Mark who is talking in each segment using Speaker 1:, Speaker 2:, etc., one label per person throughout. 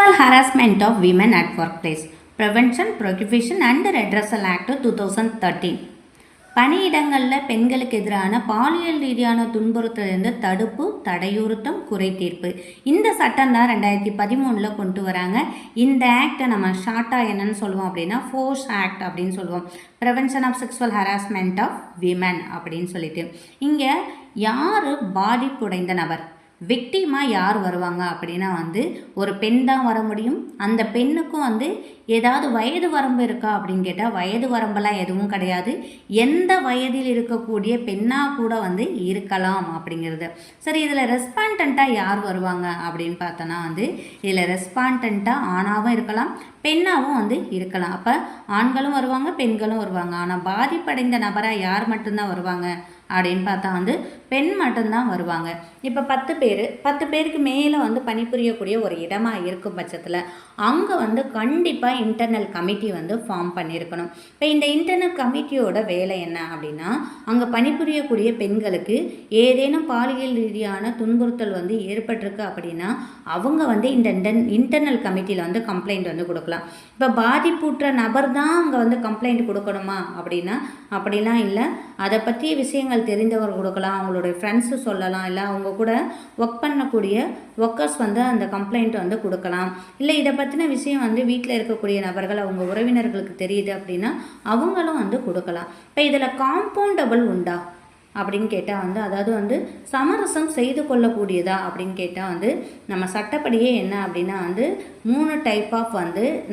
Speaker 1: Sexual Harassment of Women at Workplace Prevention, Prohibition and Redressal Act 2013. பணியிடங்களில் பெண்களுக்கு எதிரான பாலியல் ரீதியான துன்புறுத்தலிருந்து தடுப்பு, தடையுறுத்தம், குறைதீர்ப்பு இந்த சட்டம் தான் 2013 கொண்டு வராங்க. இந்த ஆக்டை நம்ம ஷார்ட்டாக என்னன்னு சொல்லுவோம் அப்படின்னா ஃபோர்ஸ் ஆக்ட் அப்படின்னு சொல்லுவோம். Prevention of sexual harassment of women அப்படின்னு சொல்லிட்டு இங்கே யார் பாதிப்புடைந்த நபர், விக்டிமாக யார் வருவாங்க அப்படின்னா ஒரு பெண் தான் வர முடியும். அந்த பெண்ணுக்கும் ஏதாவது வயது வரம்பு இருக்கா அப்படின்னு கேட்டால் வயது வரம்பெல்லாம் எதுவும் கிடையாது. எந்த வயதில் இருக்கக்கூடிய பெண்ணாக கூட இருக்கலாம் அப்படிங்கிறது. சரி, இதில் ரெஸ்பாண்டண்ட்டாக யார் வருவாங்க அப்படின்னு பார்த்தோன்னா இதில் ரெஸ்பாண்டண்ட்டாக ஆணாகவும் இருக்கலாம், பெண்ணாகவும் இருக்கலாம். அப்போ ஆண்களும் வருவாங்க, பெண்களும் வருவாங்க. ஆனால் பாதிப்படைந்த நபராக யார் மட்டும்தான் வருவாங்க அப்படின்னு பார்த்தா பெண் மட்டும்தான் வருவாங்க. இப்போ 10 பேருக்கு மேலே பணிபுரியக்கூடிய ஒரு இடமாக இருக்கும் பட்சத்தில் அங்கே கண்டிப்பாக இன்டர்னல் கமிட்டி ஃபார்ம் பண்ணியிருக்கணும். இப்போ இந்த இன்டர்னல் கமிட்டியோட வேலை என்ன அப்படின்னா, அங்கே பணிபுரியக்கூடிய பெண்களுக்கு ஏதேனும் பாலியல் ரீதியான துன்புறுத்தல் ஏற்பட்டிருக்கு அப்படின்னா அவங்க இந்த இன்டர்னல் கமிட்டியில் கம்ப்ளைண்ட் கொடுக்கலாம். இப்போ பாதிப்புற்ற நபர் தான் அங்கே கம்ப்ளைண்ட் கொடுக்கணுமா அப்படின்னா அப்படிலாம் இல்லை. அதை பற்றிய விஷயங்கள் தெரிந்தவர் கொடுக்கலாம், அவங்களுடைய ஃப்ரெண்ட்ஸு சொல்லலாம், இல்லை அவங்க கூட ஒர்க் பண்ணக்கூடிய ஒர்க்கர்ஸ் அந்த கம்ப்ளைண்ட் கொடுக்கலாம். இல்லை இதை பற்றின விஷயம் வீட்டில் இருக்கக்கூடிய நபர்கள் அவங்க உறவினர்களுக்கு தெரியுது அப்படின்னா அவங்களும் கொடுக்கலாம். இப்போ இதில் காம்பவுண்டபிள் உண்டா அப்படின்னு கேட்டால் அதாவது சமரசம் செய்து கொள்ளக்கூடியதா அப்படின்னு கேட்டால் நம்ம சட்டப்படியே என்ன அப்படின்னா 3 டைப் ஆஃப்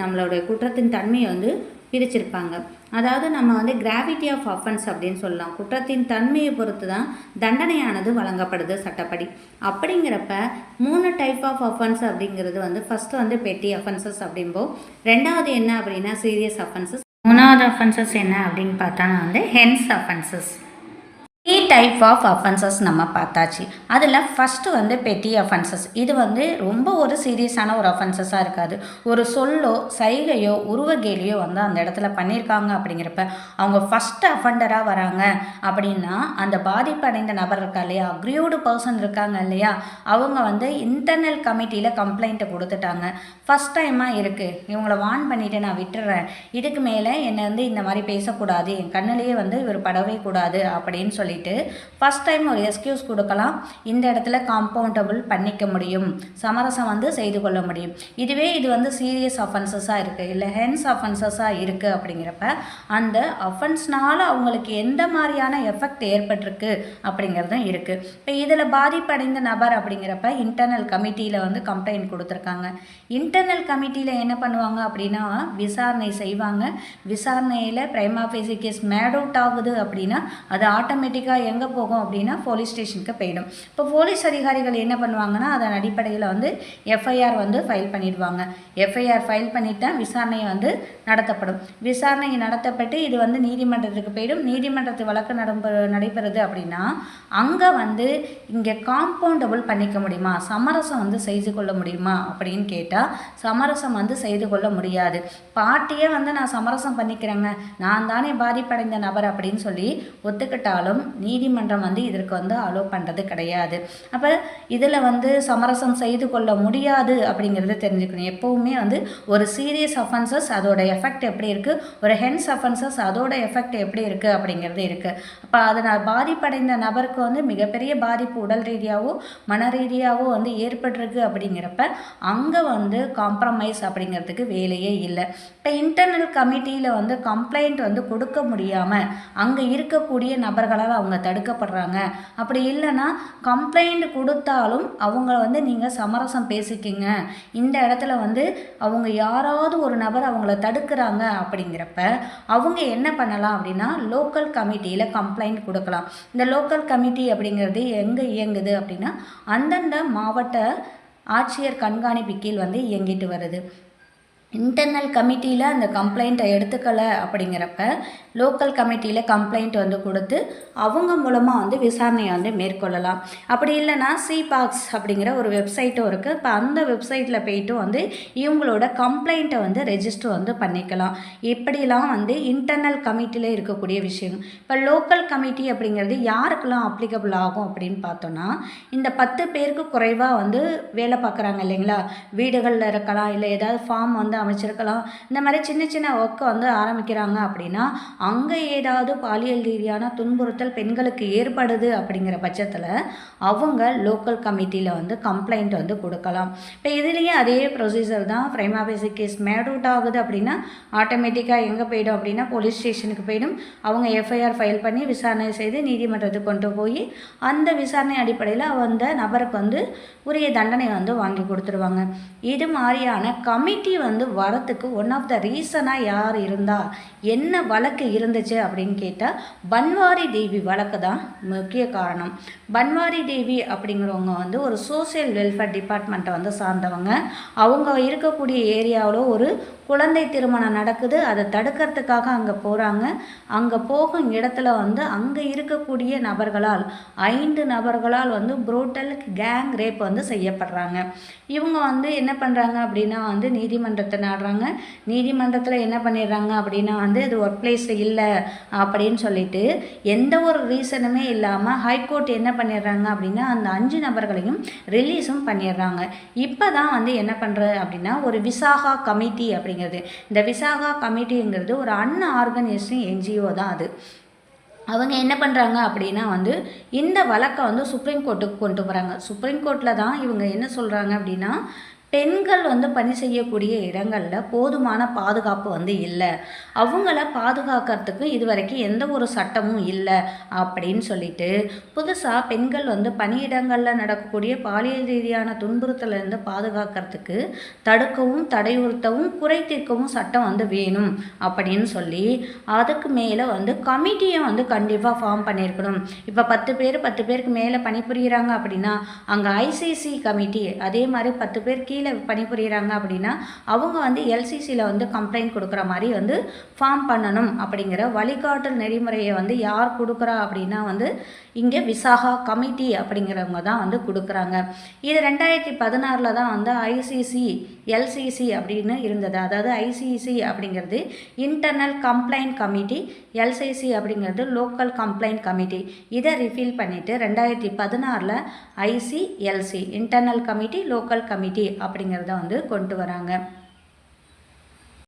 Speaker 1: நம்மளுடைய குற்றத்தின் தன்மையை பிரிச்சிருப்பாங்க. அதாவது நம்ம கிராவிட்டி ஆஃப் அஃபென்ஸ் அப்படின்னு சொல்லலாம். குற்றத்தின் தன்மையை பொறுத்து தான் தண்டனையானது வழங்கப்படுது சட்டப்படி. அப்படிங்கிறப்ப 3 டைப் ஆஃப் அஃபென்ஸ் அப்படிங்கிறது ஃபஸ்ட்டு பெட்டி அஃபென்சஸ் அப்படின்போ, ரெண்டாவது என்ன அப்படின்னா சீரியஸ் அஃபென்சஸ், மூணாவது அஃபென்சஸ் என்ன அப்படின்னு பார்த்தா hence offences. 3 type of offences நம்ம பார்த்தாச்சு. அதில் ஃபஸ்ட்டு பெட்டி அஃபென்சஸ். இது ரொம்ப ஒரு சீரியஸான ஒரு அஃபென்சஸாக இருக்காது. ஒரு சொல்லோ சைகையோ உருவகேலியோ அந்த இடத்துல பண்ணியிருக்காங்க அப்படிங்கிறப்ப அவங்க ஃபஸ்ட்டு அஃபெண்டராக வராங்க அப்படின்னா அந்த பாதிப்படைந்த நபர் இருக்கா இல்லையா, அக்ரியூடு பர்சன் இருக்காங்க இல்லையா, அவங்க இன்டர்னல் கமிட்டியில் கம்ப்ளைண்ட்டை கொடுத்துட்டாங்க. ஃபஸ்ட் டைமாக இருக்குது, இவங்கள வார்ன் பண்ணிவிட்டு நான் விட்டுறேன், இதுக்கு மேலே என்னை இந்த மாதிரி பேசக்கூடாது, என் கண்ணிலேயே இவர் படவே கூடாது அப்படின்னு சொல்லிட்டு ஃபஸ்ட் டைம் ஒரு எக்ஸ்கியூஸ் கொடுக்கலாம். இந்த இடத்துல காம்பவுண்டபிள் பண்ணிக்க முடியும், சமரசம் செய்து கொள்ள முடியும். இதுவே இது சீரியஸ் அஃபென்சஸாக இருக்குது, இல்லை ஹென்ஸ் அஃபென்சஸாக இருக்குது அப்படிங்கிறப்ப அந்த அஃபென்ஸ்னால் அவங்களுக்கு எந்த மாதிரியான எஃபெக்ட் ஏற்பட்டிருக்கு அப்படிங்கிறதும் இருக்குது. இப்போ இதில் பாதிப்படைந்த நபர் அப்படிங்கிறப்ப இன்டர்னல் கமிட்டியில் கம்ப்ளைண்ட் கொடுத்துருக்காங்க. இன்டர்னல் கமிட்டியில் என்ன பண்ணுவாங்க அப்படின்னா விசாரணை செய்வாங்க. விசாரணையில் prima facie case made out ஆகுது அப்படின்னா அது ஆட்டோமேட்டிக்காக எங்கே போகும் அப்படின்னா போலீஸ் ஸ்டேஷனுக்கு போயிடும். இப்போ போலீஸ் அதிகாரிகள் என்ன பண்ணுவாங்கன்னா அதன் அடிப்படையில் எஃப்ஐஆர் ஃபைல் பண்ணிடுவாங்க. எஃப்ஐஆர் ஃபைல் பண்ணிட்டு தான் விசாரணை நடத்தப்படும். விசாரணை நடத்தப்பட்டு இது நீதிமன்றத்துக்கு போயிடும். நீதிமன்றத்து வழக்கு நடைபெறுது அப்படின்னா அங்கே இங்கே காம்பவுண்டபிள் பண்ணிக்க முடியுமா, சமரசம் செய்து கொள்ள முடியுமா அப்படின்னு கேட்டால் சமரசம் செய்து கொள்ள முடியாது. பார்ட்டியே நான் சமரசம் பண்ணிக்கிறேங்க, நான் தானே பாதிப்படைந்த நபர் அப்படின்னு சொல்லி ஒத்துக்கிட்டாலும் நீதிமன்றம் இதற்கு அலோவ் பண்ணுறது கிடையாது. அப்போ இதில் சமரசம் செய்து கொள்ள முடியாது அப்படிங்கிறத தெரிஞ்சுக்கணும். எப்போவுமே ஒரு சீரியஸ் அஃபென்சஸ் அதோட எஃபெக்ட் எப்படி இருக்குது, ஒரு ஹென்ஸ் அஃபென்சஸ் அதோட எஃபெக்ட் எப்படி இருக்குது அப்படிங்கிறது இருக்குது. அப்போ அதனால் பாதிப்படைந்த நபருக்கு மிகப்பெரிய பாதிப்பு உடல் ரீதியாகவோ மன ரீதியாகவோ ஏற்பட்டிருக்கு அப்படிங்கிறப்ப அங்கே காம்ப்ரமைஸ் அப்படிங்கிறதுக்கு வேலையே இல்லை. இப்போ இன்டர்னல் கமிட்டியில் கம்ப்ளைண்ட் கொடுக்க முடியாமல் அங்கே இருக்கக்கூடிய நபர்களால் அவங்க தடுக்கப்படுறாங்க. அப்படி இல்லைன்னா கம்ப்ளைண்ட் கொடுத்தாலும் அவங்கள நீங்கள் சமரசம் பேசிக்கிங்க, இந்த இடத்துல அவங்க யாராவது ஒரு நபர் அவங்கள தடுக்கிறாங்க அப்படிங்கிறப்ப அவங்க என்ன பண்ணலாம் அப்படின்னா லோக்கல் கமிட்டியில் கம்ப்ளைண்ட் கொடுக்கலாம். இந்த லோக்கல் கமிட்டி அப்படிங்கிறது எங்கே இயங்குது அப்படின்னா அந்தந்த மாவட்ட ஆட்சியர் கண்காணிப்பு கீழ் இயங்கிட்டு வருது. இன்டர்னல் கமிட்டியில் அந்த கம்ப்ளைண்ட்டை எடுத்துக்கலை அப்படிங்கிறப்ப லோக்கல் கமிட்டியில் கம்ப்ளைண்ட் வந்து கொடுத்து அவங்க மூலமாக வந்து விசாரணையை வந்து மேற்கொள்ளலாம். அப்படி இல்லைனா சிபாக்ஸ் அப்படிங்கிற ஒரு வெப்சைட்டும் இருக்குது. இப்போ அந்த வெப்சைட்டில் போய்ட்டு வந்து இவங்களோட கம்ப்ளைண்ட்டை வந்து ரெஜிஸ்டர் வந்து பண்ணிக்கலாம். இப்படிலாம் வந்து இன்டர்னல் கமிட்டியில் இருக்கக்கூடிய விஷயம். இப்போ லோக்கல் கமிட்டி அப்படிங்கிறது யாருக்கெல்லாம் அப்ளிகபிள் ஆகும் அப்படின்னு பார்த்தோன்னா, இந்த 10 பேருக்கு குறைவாக வந்து வேலை பார்க்குறாங்க இல்லைங்களா, வீடுகளில் இருக்கலாம், இல்லை ஏதாவது ஃபார்ம் வந்து அமைச்சிருக்கலாம், இந்த மாதிரி சின்ன சின்ன ஒர்க்கை வந்து ஆரம்பிக்கிறாங்க அப்படின்னா அங்கே ஏதாவது பாலியல் ரீதியான துன்புறுத்தல் பெண்களுக்கு ஏற்படுது அப்படிங்கிற பட்சத்தில் அவங்க லோக்கல் கமிட்டியில் வந்து கம்ப்ளைண்ட் வந்து கொடுக்கலாம். இப்போ இதுலேயே அதே ப்ரொசீஜர் தான். ப்ரைமா பேசிக் கேஸ் மேட் அவுட் ஆகுது அப்படின்னா ஆட்டோமேட்டிக்காக எங்கே போய்டும் அப்படின்னா போலீஸ் ஸ்டேஷனுக்கு போய்டும். அவங்க எஃப்ஐஆர் ஃபைல் பண்ணி விசாரணை செய்து நீதிமன்றத்துக்கு கொண்டு போய் அந்த விசாரணை அடிப்படையில் அந்த நபருக்கு வந்து உரிய தண்டனை வந்து வாங்கி கொடுத்துருவாங்க. இது மாதிரியான கமிட்டி வந்து வரத்துக்கு ஒன் ஆஃப் த ரீசனாக யார் இருந்தால் என்ன வழக்கு இருந்துச்சு அப்படின்னு கேட்டால் பன்வாரி தேவி வழக்கு தான் முக்கிய காரணம். பன்வாரி தேவி அப்படிங்கிறவங்க வந்து ஒரு சோசியல் வெல்ஃபேர் டிபார்ட்மெண்ட்டை வந்து சார்ந்தவங்க. அவங்க இருக்கக்கூடிய ஏரியாவில் ஒரு குழந்தை திருமணம் நடக்குது. அதை தடுக்கிறதுக்காக அங்கே போகிறாங்க. அங்கே போகும் இடத்துல வந்து அங்கே இருக்கக்கூடிய நபர்களால் 5 நபர்களால் வந்து புரூட்டல் கேங் ரேப் வந்து செய்யப்படுறாங்க. இவங்க வந்து என்ன பண்ணுறாங்க அப்படின்னா வந்து நீதிமன்றத்தை நாடுறாங்க. நீதிமன்றத்தில் என்ன பண்ணிடுறாங்க அப்படின்னா வந்து இது ஒர்க் பிளேஸில் இல்லை அப்படின்னு சொல்லிட்டு எந்த ஒரு ரீசனுமே இல்லாமல் ஹைகோர்ட் என்ன பண்ணிடுறாங்க அப்படின்னா அந்த 5 நபர்களையும் ரிலீஸும் பண்ணிடுறாங்க. இப்போ தான் வந்து என்ன பண்ணுறது அப்படின்னா ஒரு விசாகா கமிட்டி அப்படிங்கிறது. இந்த விசாகா கமிட்டிங்கிறது ஒரு ஆர்கனைசேஷன் என்ஜிஓ தான். அது அவங்க என்ன பண்ணுறாங்க அப்படின்னா வந்து இந்த வழக்கை வந்து சுப்ரீம் கோர்ட்டுக்கு கொண்டு போகிறாங்க. சுப்ரீம் கோர்ட்டில் தான் இவங்க என்ன சொல்கிறாங்க அப்படின்னா பெண்கள் வந்து பணி செய்யக்கூடிய இடங்களில் போதுமான பாதுகாப்பு வந்து இல்லை, அவங்கள பாதுகாக்கிறதுக்கு இது வரைக்கும் எந்த ஒரு சட்டமும் இல்லை அப்படின்னு சொல்லிட்டு புதுசாக பெண்கள் வந்து பணியிடங்களில் நடக்கக்கூடிய பாலியல் ரீதியான துன்புறுத்தலிருந்து பாதுகாக்கிறதுக்கு தடுக்கவும் தடையுறுத்தவும் குறைத்தீர்க்கவும் சட்டம் வந்து வேணும் அப்படின்னு சொல்லி அதுக்கு மேலே வந்து கமிட்டியை வந்து கண்டிப்பாக ஃபார்ம் பண்ணியிருக்கணும். இப்போ 10 பேருக்கு மேலே பணிபுரிகிறாங்க அப்படின்னா அங்கே ஐசிசி கமிட்டி, அதே மாதிரி 10 பேர் கீழே பணிபுரிகிறாங்க அப்படின்னா அவங்க வந்து எல்சிசியில் வந்து கம்ப்ளைண்ட் கொடுக்குற மாதிரி வந்து ஃபார்ம் பண்ணணும் அப்படிங்கிற வழிகாட்டல் நெறிமுறையை வந்து யார் கொடுக்குறா அப்படின்னா வந்து இங்கே விசாகா கமிட்டி அப்படிங்கிறவங்க தான் வந்து கொடுக்குறாங்க. இது 2016 தான் வந்து ஐசிசி எல்சிசி அப்படின்னு இருந்தது. அதாவது ஐசிசி அப்படிங்கிறது இன்டர்னல் கம்ப்ளைண்ட் கமிட்டி, எல்சிசி அப்படிங்கிறது லோக்கல் கம்ப்ளைண்ட் கமிட்டி. இதை ரிஃபில் பண்ணிவிட்டு 2016 ஐசிஎல்சி இன்டர்னல் கமிட்டி லோக்கல் கமிட்டி அப்படிங்கிறத வந்து கொண்டு வராங்க.